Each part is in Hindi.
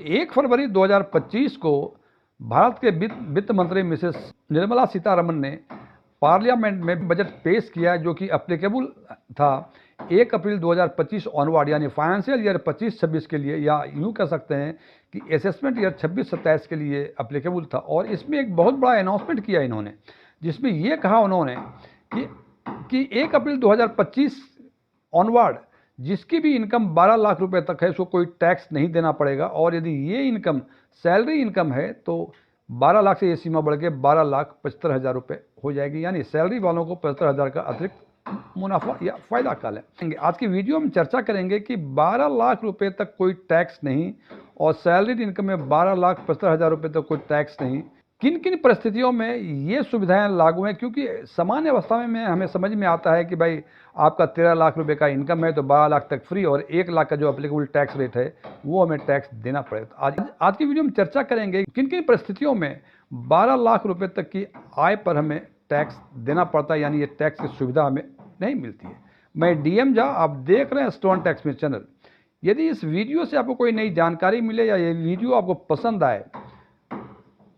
1 फरवरी 2025 को भारत के वित्त मंत्री मिसेस निर्मला सीतारमण ने पार्लियामेंट में बजट पेश किया जो कि एप्लीकेबल था 1 अप्रैल 2025 ऑनवर्ड, यानी फाइनेंशियल ईयर 25-26 के लिए, या यूँ कह सकते हैं कि असेसमेंट ईयर 26-27 के लिए एप्लीकेबल था। और इसमें एक बहुत बड़ा अनाउंसमेंट किया इन्होंने, जिसमें ये कहा उन्होंने कि 1 अप्रैल 2025 ऑनवर्ड जिसकी भी इनकम 12 लाख रुपए तक है उसको कोई टैक्स नहीं देना पड़ेगा। और यदि ये इनकम सैलरी इनकम है तो 12 लाख से ये सीमा बढ़ के 12,75,000 रुपये हो जाएगी, यानी सैलरी वालों को 75,000 का अतिरिक्त मुनाफा या फ़ायदा का लेंगे। आज की वीडियो में चर्चा करेंगे कि 12 लाख रुपए तक कोई टैक्स नहीं और सैलरी इनकम में 12,75,000 रुपये तक कोई टैक्स नहीं, किन किन परिस्थितियों में ये सुविधाएं लागू हैं। क्योंकि सामान्य अवस्था में हमें समझ में आता है कि भाई आपका 13 लाख रुपए का इनकम है तो 12 लाख तक फ्री, और 1 लाख का जो एप्लीकेबल टैक्स रेट है वो हमें टैक्स देना पड़ेगा। आज की वीडियो में चर्चा करेंगे किन किन परिस्थितियों में 12 लाख रुपए तक की आय पर हमें टैक्स देना पड़ता है, यानी ये टैक्स की सुविधा हमें नहीं मिलती है। मैं डीएम झा, आप देख रहे हैं स्टोन टैक्स में चैनल। यदि इस वीडियो से आपको कोई नई जानकारी मिले या ये वीडियो आपको पसंद आए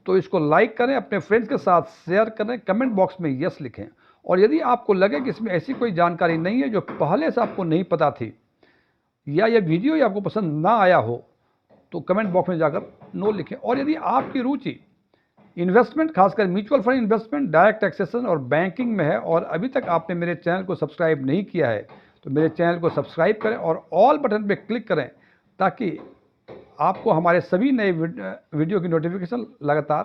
तो इसको लाइक करें, अपने फ्रेंड्स के साथ शेयर करें, कमेंट बॉक्स में यस लिखें। और यदि आपको लगे कि इसमें ऐसी कोई जानकारी नहीं है जो पहले से आपको नहीं पता थी, या ये वीडियो ही आपको पसंद ना आया हो, तो कमेंट बॉक्स में जाकर नो लिखें। और यदि आपकी रुचि इन्वेस्टमेंट, खासकर mutual fund investment, direct taxation और बैंकिंग में है और अभी तक आपने मेरे चैनल को सब्सक्राइब नहीं किया है तो मेरे चैनल को सब्सक्राइब करें और ऑल बटन पर क्लिक करें ताकि आपको हमारे सभी नए वीडियो की नोटिफिकेशन लगातार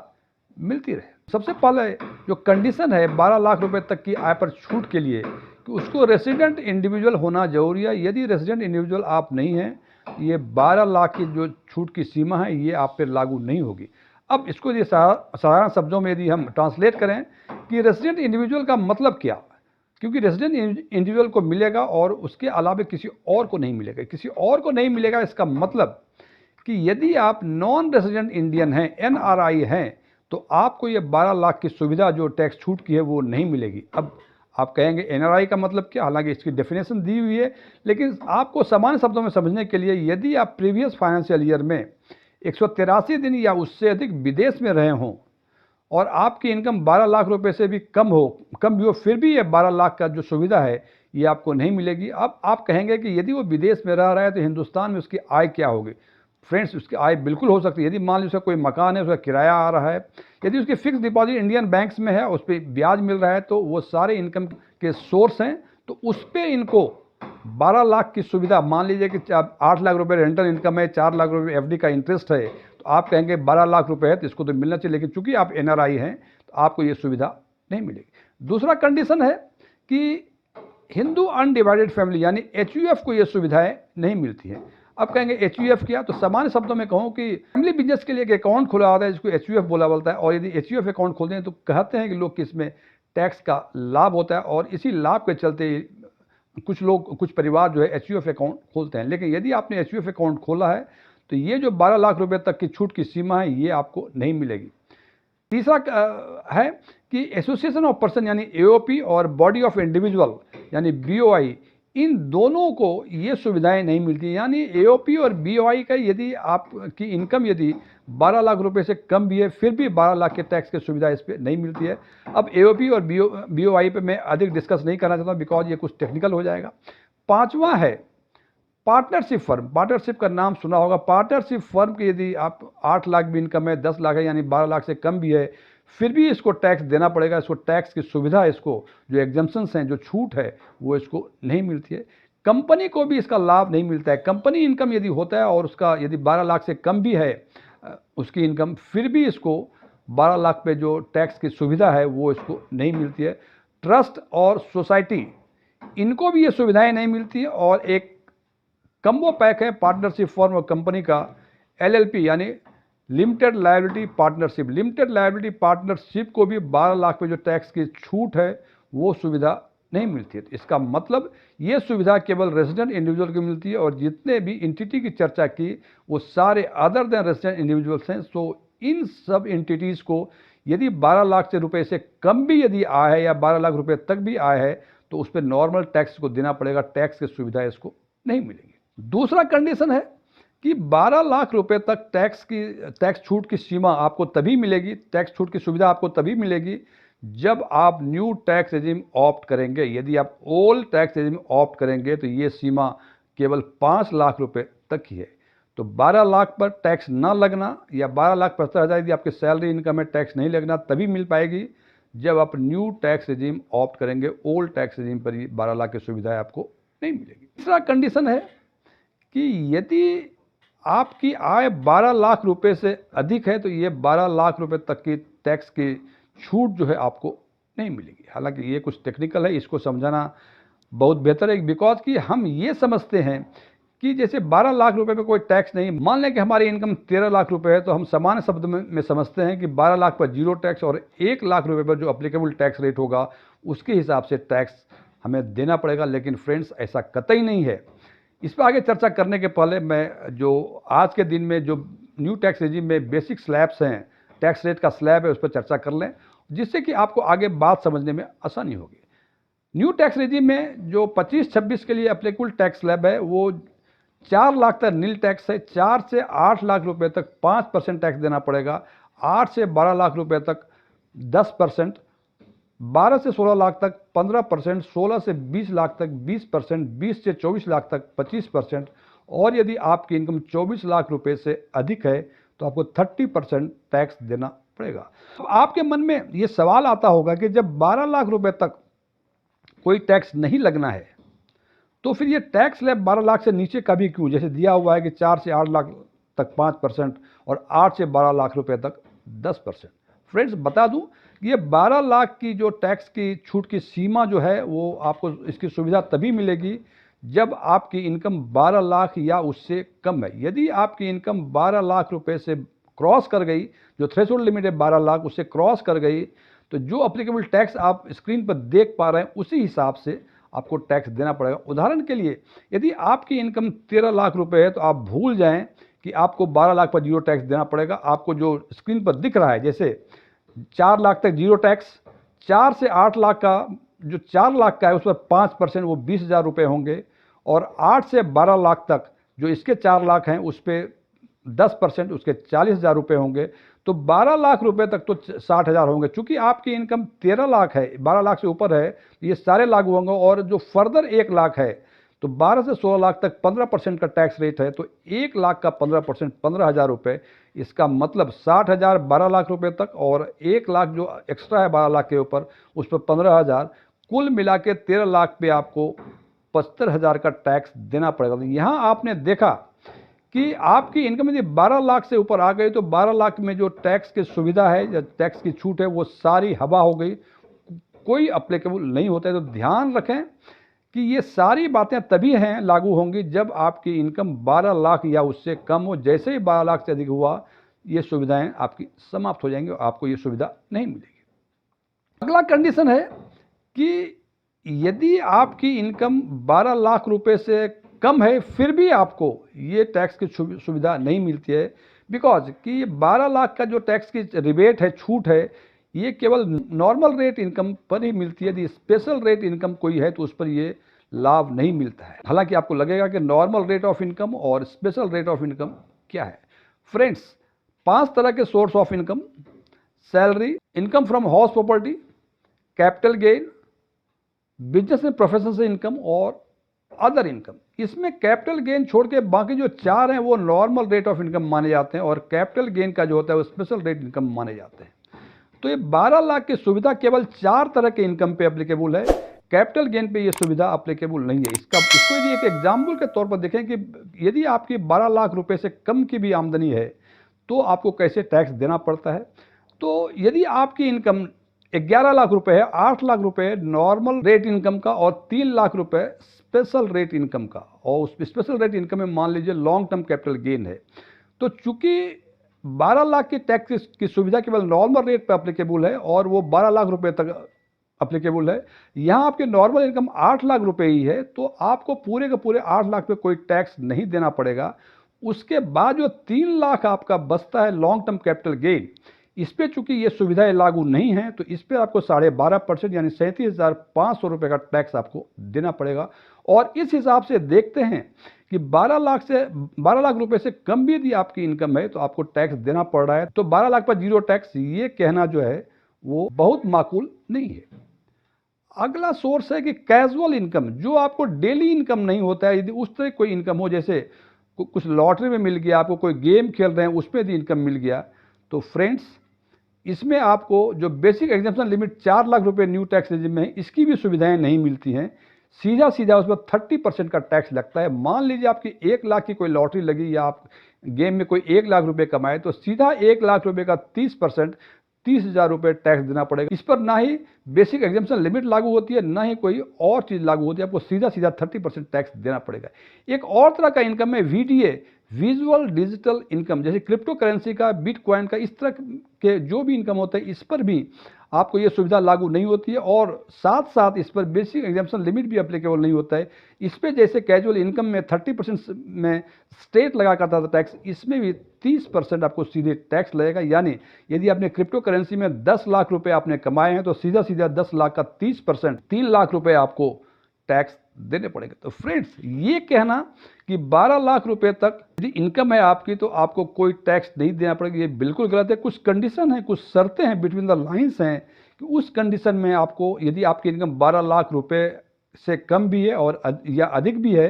मिलती रहे। सबसे पहले जो कंडीशन है 12 लाख रुपए तक की आय पर छूट के लिए कि उसको रेसिडेंट इंडिविजुअल होना जरूरी है। यदि रेसिडेंट इंडिविजुअल आप नहीं हैं, ये 12 लाख की जो छूट की सीमा है ये आप पर लागू नहीं होगी। अब इसको ये साधारण शब्दों में यदि हम ट्रांसलेट करें कि रेसिडेंट इंडिविजुअल का मतलब क्या, क्योंकि रेसिडेंट इंडिविजुअल को मिलेगा और उसके अलावा किसी और को नहीं मिलेगा। किसी और को नहीं मिलेगा इसका मतलब कि यदि आप नॉन रेसिडेंट इंडियन हैं, एनआरआई हैं, तो आपको ये 12 लाख की सुविधा जो टैक्स छूट की है वो नहीं मिलेगी। अब आप कहेंगे एनआरआई का मतलब क्या, हालांकि इसकी डेफिनेशन दी हुई है, लेकिन आपको सामान्य शब्दों में समझने के लिए यदि आप प्रीवियस फाइनेंशियल ईयर में 183 दिन या उससे अधिक विदेश में रहे हों और आपकी इनकम 12 लाख रुपए से भी कम भी हो, फिर भी ये 12 लाख का जो सुविधा है ये आपको नहीं मिलेगी। अब आप कहेंगे कि यदि वो विदेश में रह रहा है तो हिंदुस्तान में उसकी आय क्या होगी। फ्रेंड्स, उसकी आय बिल्कुल हो सकती है। यदि मान लीजिए उसका कोई मकान है, उसका किराया आ रहा है, यदि उसकी फिक्स डिपॉजिट इंडियन बैंक्स में है, उस पर ब्याज मिल रहा है, तो वो सारे इनकम के सोर्स हैं, तो उस पर इनको 12 लाख की सुविधा, मान लीजिए कि 8 लाख रुपए रेंटल इनकम है, 4 लाख रुपए एफडी का इंटरेस्ट है, तो आप कहेंगे 12 लाख रुपए है तो इसको तो मिलना चाहिए, लेकिन चूंकि आप एनआरआई हैं तो आपको ये सुविधा नहीं मिलेगी। दूसरा कंडीशन है कि हिंदू अनडिवाइडेड फैमिली यानी एचयूएफ को ये सुविधाएं नहीं मिलती हैं। अब कहेंगे एचयूएफ क्या, तो सामान्य शब्दों में कहूँ कि फैमिली बिजनेस के लिए एक अकाउंट खुला होता है जिसको एचयूएफ बोला है, और यदि एचयूएफ अकाउंट खोलते हैं तो कहते हैं कि लोग कि इसमें टैक्स का लाभ होता है, और इसी लाभ के चलते कुछ परिवार जो है एचयूएफ अकाउंट खोलते हैं। लेकिन यदि आपने एचयूएफ अकाउंट खोला है तो ये जो 12 लाख रुपए तक की छूट की सीमा है ये आपको नहीं मिलेगी। तीसरा है कि एसोसिएशन ऑफ पर्सन यानी एओपी और बॉडी ऑफ इंडिविजुअल यानी बीओआई, इन दोनों को ये सुविधाएं नहीं मिलती। यानी एओपी और बीओआई का यदि आपकी इनकम यदि 12 लाख रुपए से कम भी है फिर भी 12 लाख के टैक्स की सुविधा इस पर नहीं मिलती है। अब एओपी और बीओआई पे मैं अधिक डिस्कस नहीं करना चाहता बिकॉज ये कुछ टेक्निकल हो जाएगा। पांचवा है पार्टनरशिप फर्म। पार्टनरशिप का नाम सुना होगा। पार्टनरशिप फर्म की यदि आप 8 लाख भी इनकम है, 10 लाख है, यानी 12 लाख से कम भी है, फिर भी इसको टैक्स देना पड़ेगा। इसको टैक्स की सुविधा, इसको जो एग्जम्पशंस हैं, जो छूट है, वो इसको नहीं मिलती है। कंपनी को भी इसका लाभ नहीं मिलता है। कंपनी इनकम यदि होता है और उसका यदि 12 लाख से कम भी है उसकी इनकम, फिर भी इसको 12 लाख पे जो टैक्स की सुविधा है वो इसको नहीं मिलती है। ट्रस्ट और सोसाइटी, इनको भी ये सुविधाएं नहीं मिलती है। और एक कम्बो पैक है पार्टनरशिप फर्म और कंपनी का, एलएलपी यानी limited liability partnership. Limited liability partnership को भी 12 लाख पे जो टैक्स की छूट है वो सुविधा नहीं मिलती है। तो इसका मतलब ये सुविधा केवल रेजिडेंट इंडिविजुअल को मिलती है, और जितने भी एंटिटी की चर्चा की वो सारे अदर देन रेजिडेंट इंडिविजुअल्स हैं। सो इन सब एंटिटीज़ को यदि 12 लाख से रुपए से कम भी यदि आय है या 12 लाख रुपए तक भी आय है तो उस पर नॉर्मल टैक्स को देना पड़ेगा। टैक्स की सुविधा इसको नहीं मिलेगी। दूसरा कंडीशन है कि 12 लाख रुपए तक टैक्स छूट की सीमा आपको तभी मिलेगी, टैक्स छूट की सुविधा आपको तभी मिलेगी जब आप न्यू टैक्स रेजिम ऑप्ट करेंगे। यदि आप ओल्ड टैक्स रेजिम ऑप्ट करेंगे तो ये सीमा केवल 5 लाख रुपए तक ही है। तो 12 लाख पर टैक्स ना लगना या 12,75,000 यदि आपकी सैलरी इनकम में टैक्स नहीं लगना तभी मिल पाएगी जब आप न्यू टैक्स रेजिम ऑप्ट करेंगे। ओल्ड टैक्स रेजिम पर ये 12 लाख की सुविधाएं आपको नहीं मिलेगी। तीसरा कंडीशन है कि यदि आपकी आय 12 लाख रुपए से अधिक है तो ये 12 लाख रुपए तक की टैक्स की छूट जो है आपको नहीं मिलेगी। हालांकि ये कुछ टेक्निकल है, इसको समझाना बहुत बेहतर है, बिकॉज कि हम ये समझते हैं कि जैसे 12 लाख रुपए पे कोई टैक्स नहीं, मान लें कि हमारी इनकम 13 लाख रुपए है तो हम सामान्य शब्द में समझते हैं कि 12 लाख पर जीरो टैक्स और 1 लाख रुपए पर जो अप्लीकेबल टैक्स रेट होगा उसके हिसाब से टैक्स हमें देना पड़ेगा। लेकिन फ्रेंड्स, ऐसा कतई नहीं है। इस पर आगे चर्चा करने के पहले मैं जो आज के दिन में जो न्यू टैक्स रेजिम में बेसिक स्लैब्स हैं, टैक्स रेट का स्लैब है, उस पर चर्चा कर लें, जिससे कि आपको आगे बात समझने में आसानी होगी। न्यू टैक्स रेजिम में जो 25-26 के लिए एप्लीकेबल टैक्स स्लैब है वो 4 लाख तक नील टैक्स है, 4 से 8 लाख रुपए तक 5% टैक्स देना पड़ेगा, 8 से 12 लाख रुपए तक 10%, 12 से 16 लाख तक 15%, 16 से 20 लाख तक 20%, 20 से 24 लाख तक 25%, और यदि आपकी इनकम 24 लाख रुपए से अधिक है तो आपको 30% टैक्स देना पड़ेगा। अब आपके मन में ये सवाल आता होगा कि जब 12 लाख रुपए तक कोई टैक्स नहीं लगना है तो फिर ये टैक्स स्लैब 12 लाख से नीचे का भी क्यों? जैसे दिया हुआ है कि 4 से 8 लाख तक 5% और 8 से 12 लाख रुपए तक 10%। फ्रेंड्स, बता दूं, ये 12 लाख की जो टैक्स की छूट की सीमा जो है वो आपको इसकी सुविधा तभी मिलेगी जब आपकी इनकम 12 लाख या उससे कम है। यदि आपकी इनकम 12 लाख रुपए से क्रॉस कर गई, जो थ्रेशोल्ड लिमिट है 12 लाख, उससे क्रॉस कर गई, तो जो अप्लीकेबल टैक्स आप स्क्रीन पर देख पा रहे हैं उसी हिसाब से आपको टैक्स देना पड़ेगा। उदाहरण के लिए, यदि आपकी इनकम 13 लाख रुपए है तो आप भूल जाएं कि आपको 12 लाख पर जीरो टैक्स देना पड़ेगा। आपको जो स्क्रीन पर दिख रहा है, जैसे 4 लाख तक जीरो टैक्स, 4 से 8 लाख का जो 4 लाख का है उस पर 5%, वो 20,000 रुपये होंगे, और 8 से 12 लाख तक जो इसके 4 लाख हैं उस पर 10%, उसके 40,000 रुपये होंगे। तो 12 लाख रुपए तक तो 60,000 होंगे। चूंकि आपकी इनकम 13 लाख है, 12 लाख से ऊपर है, ये सारे लागू होंगे। और जो फर्दर 1 लाख है तो 12 से 16 लाख तक 15% का टैक्स रेट है, तो 1 लाख का 15% 15,000 रुपये। इसका मतलब 60,000 12 लाख रुपए तक, और 1 लाख जो एक्स्ट्रा है 12 लाख के ऊपर उस पर 15,000, कुल मिला के 13 लाख पे आपको 75,000 का टैक्स देना पड़ेगा। तो यहाँ आपने देखा कि आपकी इनकम यदि 12 लाख से ऊपर आ गई तो 12 लाख में जो टैक्स की सुविधा है या टैक्स की छूट है वो सारी हवा हो गई, कोई अप्लीकेबल नहीं होता है। तो ध्यान रखें कि ये सारी बातें तभी हैं लागू होंगी जब आपकी इनकम 12 लाख या उससे कम हो। जैसे ही 12 लाख से अधिक हुआ ये सुविधाएं आपकी समाप्त हो जाएंगी और आपको ये सुविधा नहीं मिलेगी। अगला कंडीशन है कि यदि आपकी इनकम 12 लाख रुपए से कम है फिर भी आपको ये टैक्स की सुविधा नहीं मिलती है, बिकॉज कि 12 लाख का जो टैक्स की रिबेट है, छूट है, ये केवल नॉर्मल रेट इनकम पर ही मिलती है। यदि स्पेशल रेट इनकम कोई है तो उस पर ये लाभ नहीं मिलता है। हालांकि आपको लगेगा कि नॉर्मल रेट ऑफ इनकम और स्पेशल रेट ऑफ इनकम क्या है। फ्रेंड्स, 5 तरह के source of income: salary, income from house property, capital gain, business and profession से इनकम और अदर इनकम। इसमें कैपिटल गेन छोड़ के बाकी जो 4 हैं वो नॉर्मल रेट ऑफ इनकम माने जाते हैं, और कैपिटल गेन का जो होता है वो स्पेशल रेट इनकम माने जाते हैं। तो ये 12 लाख की सुविधा केवल 4 तरह के इनकम पे एप्लीकेबल है, कैपिटल गेन पे ये सुविधा एप्लीकेबल नहीं है। इसको यदि एक एग्जाम्पल के तौर पर देखें कि यदि आपकी 12 लाख रुपए से कम की भी आमदनी है तो आपको कैसे टैक्स देना पड़ता है। तो यदि आपकी इनकम 11 लाख रुपए है, 8 लाख रुपए नॉर्मल रेट इनकम का और 3 लाख रुपए स्पेशल रेट इनकम का, और उस स्पेशल रेट इनकम में मान लीजिए लॉन्ग टर्म कैपिटल गेन है, तो चूंकि 12 लाख की टैक्स की सुविधा केवल नॉर्मल रेट पर एप्लीकेबल है और वो 12 लाख रुपए तक एप्लीकेबल है, यहाँ आपकी नॉर्मल इनकम 8 लाख रुपए ही है, तो आपको पूरे के पूरे 8 लाख पे कोई टैक्स नहीं देना पड़ेगा। उसके बाद जो 3 लाख आपका बचता है लॉन्ग टर्म कैपिटल गेन, इस पर चूंकि ये सुविधाएं लागू नहीं है तो इस पर आपको 12.5% यानी 37,500 रुपये का टैक्स आपको देना पड़ेगा। और इस हिसाब से देखते हैं कि 12 लाख रुपए से कम भी यदि आपकी इनकम है तो आपको टैक्स देना पड़ रहा है। तो 12 लाख पर जीरो टैक्स, ये कहना जो है वो बहुत माकूल नहीं है। अगला सोर्स है कि कैजुअल इनकम, जो आपको डेली इनकम नहीं होता है, यदि उस तरह कोई इनकम हो, जैसे कुछ लॉटरी में मिल गया, आपको कोई गेम खेल रहे हैं उसमें यदि इनकम मिल गया, तो फ्रेंड्स इसमें आपको जो बेसिक एग्जाम्पशन लिमिट 4 लाख रुपए न्यू टैक्स रेजिम में है, इसकी भी सुविधाएं नहीं मिलती हैं। सीधा सीधा उस पर 30% का टैक्स लगता है। मान लीजिए आपकी 1 लाख की कोई लॉटरी लगी या आप गेम में कोई 1 लाख रुपए कमाए, तो सीधा 1 लाख रुपए का 30%, 30,000 रुपए टैक्स देना पड़ेगा। इस पर ना ही बेसिक एग्जाम्पशन लिमिट लागू होती है, ना ही कोई और चीज़ लागू होती है, आपको सीधा सीधा 30% टैक्स देना पड़ेगा। एक और तरह का इनकम है वीडीए, विजुअल डिजिटल इनकम, जैसे क्रिप्टो करेंसी का, बिटकॉइन का, इस तरह के जो भी इनकम होता है, इस पर भी आपको ये सुविधा लागू नहीं होती है और साथ साथ इस पर बेसिक एग्जाम्पशन लिमिट भी एप्लीकेबल नहीं होता है। इस पर जैसे कैजुअल इनकम में 30% में स्टेट लगा करता था टैक्स, इसमें भी 30% आपको सीधे टैक्स लगेगा। यानी यदि आपने क्रिप्टो करेंसी में 10 लाख रुपए आपने कमाए हैं तो सीधा सीधा 10 लाख का 30%, 3 लाख रुपए आपको टैक्स देने पड़ेंगे। तो फ्रेंड्स, ये कहना कि 12 लाख रुपए तक यदि इनकम है आपकी तो आपको कोई टैक्स नहीं देना पड़ेगा, ये बिल्कुल गलत है। कुछ कंडीशन है, कुछ शर्तें हैं, बिटवीन द लाइंस हैं कि उस कंडीशन में आपको, यदि आपकी इनकम 12 लाख रुपए से कम भी है और या अधिक भी है,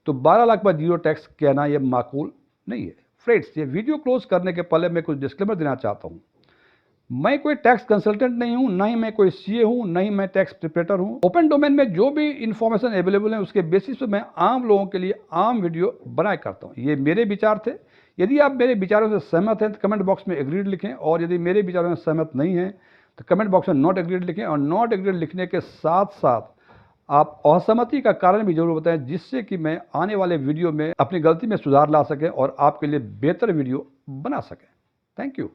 तो 12 लाख पर जीरो टैक्स कहना यह माकूल नहीं है। फ्रेंड्स, ये वीडियो क्लोज करने के पहले मैं कुछ डिस्क्लेमर देना चाहता हूँ। मैं कोई टैक्स कंसल्टेंट नहीं हूं, ना ही मैं कोई सीए हूं, ना ही मैं टैक्स प्रिपरेटर हूं। ओपन डोमेन में जो भी इंफॉर्मेशन अवेलेबल है उसके बेसिस पे मैं आम लोगों के लिए आम वीडियो बनाया करता हूं। ये मेरे विचार थे। यदि आप मेरे विचारों से सहमत हैं तो कमेंट बॉक्स में एग्रीड लिखें, और यदि मेरे विचारों से सहमत नहीं हैं तो कमेंट बॉक्स में नॉट एग्रीड लिखें। और नॉट एग्रीड लिखने के साथ साथ आप असहमति का कारण भी जरूर बताएं, जिससे कि मैं आने वाले वीडियो में अपनी गलती में सुधार ला सकें और आपके लिए बेहतर वीडियो बना सकें। Thank you.